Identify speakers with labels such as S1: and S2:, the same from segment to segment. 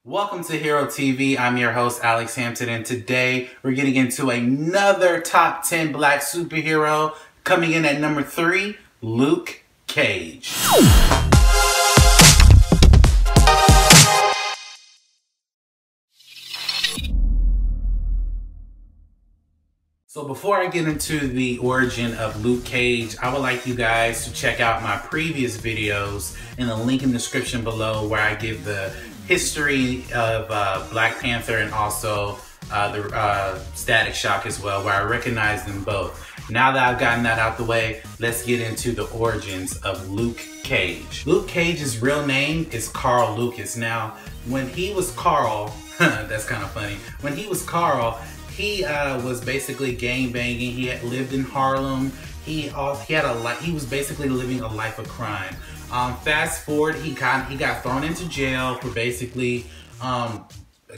S1: Welcome to Hero TV. I'm your host, Alex Hampton, and today we're getting into another top 10 black superhero. Coming in at number 3, Luke Cage. So before I get into the origin of Luke Cage, I would like you guys to check out my previous videos in the link in the description below, where I give the history of Black Panther and also the Static Shock as well, where I recognize them both. Now that I've gotten that out the way, let's get into the origins of Luke Cage. Luke Cage's real name is Carl Lucas. Now, when he was Carl, that's kind of funny. When he was Carl, he was basically gang banging. He had lived in Harlem. He was basically living a life of crime. Fast forward, he got thrown into jail for basically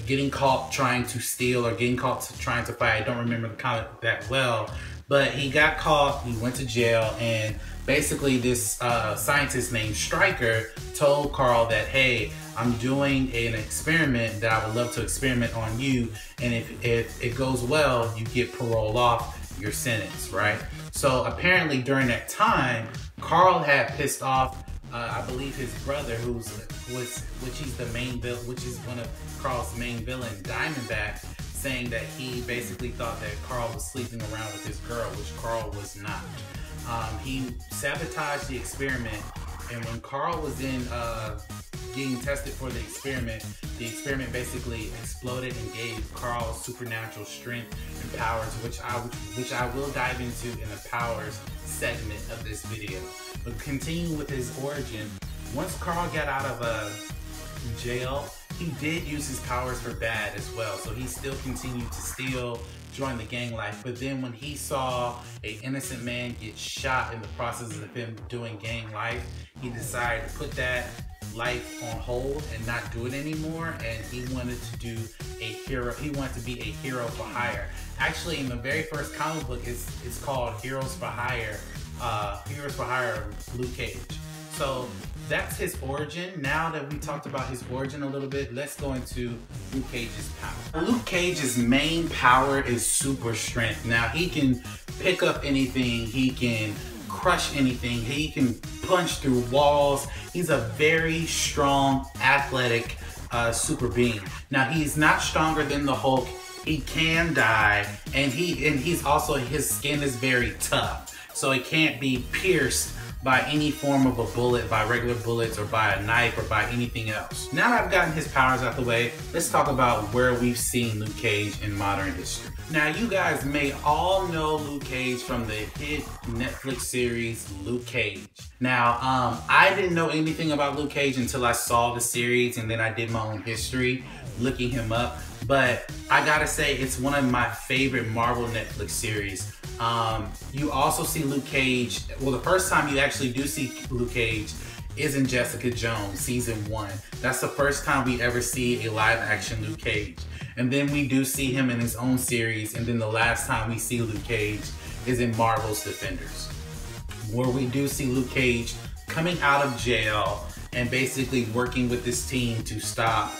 S1: getting caught trying to steal or getting caught trying to fight. I don't remember the comment that well, but he got caught. He went to jail, and basically this scientist named Stryker told Carl that, hey, I'm doing an experiment that I would love to experiment on you, and if it goes well, you get parole off your sentence, right? So apparently during that time, Carl had pissed off I believe his brother, which is one of Carl's main villain, Diamondback, saying that he basically thought that Carl was sleeping around with his girl, which Carl was not. He sabotaged the experiment, and when Carl was in getting tested for the experiment basically exploded and gave Carl supernatural strength and powers, which I will dive into in the powers segment of this video. But continuing with his origin, once Carl got out of jail, he did use his powers for bad as well. So he still continued to steal, join the gang life. But then when he saw an innocent man get shot in the process of him doing gang life, he decided to put that life on hold and not do it anymore, and he wanted to do a hero. He wanted to be a hero for hire. Actually, in the very first comic book, it's called Heroes for Hire. Heroes for Hire, Luke Cage. So that's his origin. Now that we talked about his origin a little bit, let's go into Luke Cage's power. Luke Cage's main power is super strength. Now he can pick up anything. He can crush anything. He can punch through walls. He's a very strong, athletic super being. Now he's not stronger than the Hulk. He can die, and he's also, his skin is very tough, so it can't be pierced by any form of a bullet, by regular bullets or by a knife or by anything else. Now that I've gotten his powers out the way, let's talk about where we've seen Luke Cage in modern history. Now you guys may all know Luke Cage from the hit Netflix series Luke Cage. Now I didn't know anything about Luke Cage until I saw the series, and then I did my own history looking him up. But I gotta say, it's one of my favorite Marvel Netflix series. You also see Luke Cage, well, the first time you actually do see Luke Cage is in Jessica Jones season 1. That's the first time we ever see a live action Luke Cage. And then we do see him in his own series, and then the last time we see Luke Cage is in Marvel's Defenders, where we do see Luke Cage coming out of jail and basically working with this team to stop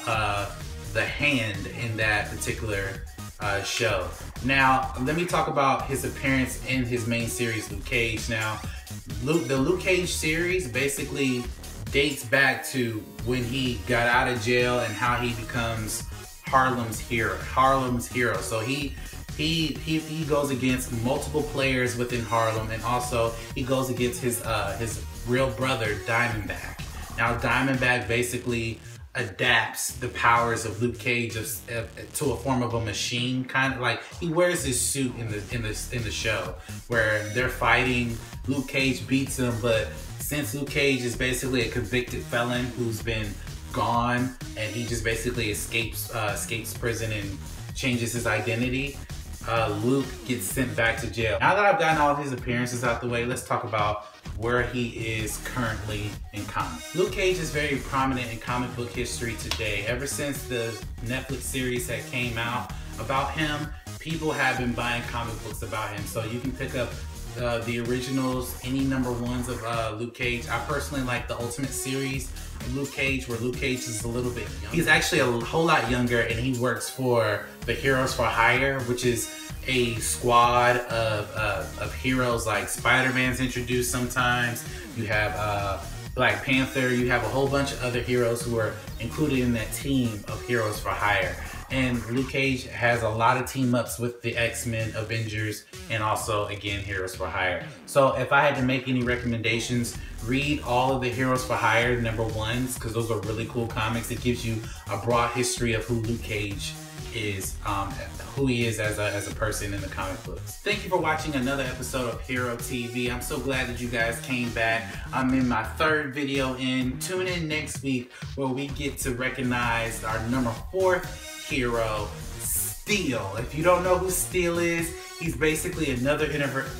S1: the Hand in that particular show. Now, let me talk about his appearance in his main series, Luke Cage. Now, the Luke Cage series basically dates back to when he got out of jail and how he becomes Harlem's hero. So he goes against multiple players within Harlem, and also he goes against his real brother, Diamondback. Now, Diamondback basically adapts the powers of Luke Cage to a form of a machine, kind of like he wears his suit in the show where they're fighting. Luke Cage beats him, but since Luke Cage is basically a convicted felon who's been gone, and he just basically escapes prison and changes his identity, Luke gets sent back to jail. Now that I've gotten all of his appearances out the way, let's talk about where he is currently in comics. Luke Cage is very prominent in comic book history today. Ever since the Netflix series that came out about him, people have been buying comic books about him. So you can pick up the originals, any number ones of Luke Cage. I personally like the Ultimate Series of Luke Cage, where Luke Cage is a little bit younger. He's actually a whole lot younger, and he works for the Heroes for Hire, which is a squad of heroes. Like Spider-Man's introduced sometimes. You have Black Panther. You have a whole bunch of other heroes who are included in that team of Heroes for Hire. And Luke Cage has a lot of team ups with the X-Men, Avengers, and also, again, Heroes for Hire. So if I had to make any recommendations, read all of the Heroes for Hire number ones, because those are really cool comics. It gives you a broad history of who Luke Cage is, who he is as a person in the comic books. Thank you for watching another episode of Hero TV. I'm so glad that you guys came back. I'm in my third video in. Tune in next week where we get to recognize our number 4th hero, Steel. If you don't know who Steel is, he's basically another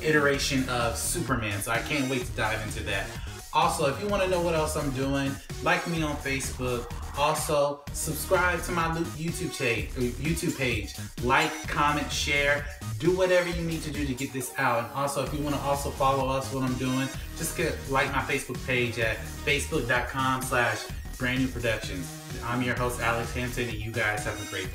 S1: iteration of Superman, so I can't wait to dive into that. Also, if you want to know what else I'm doing, like me on Facebook. Also, subscribe to my YouTube page. Like, comment, share. Do whatever you need to do to get this out. And also, if you want to also follow us, what I'm doing, just like my Facebook page at facebook.com/brandnewproductions. I'm your host, Alex Hampton, and you guys have a great day.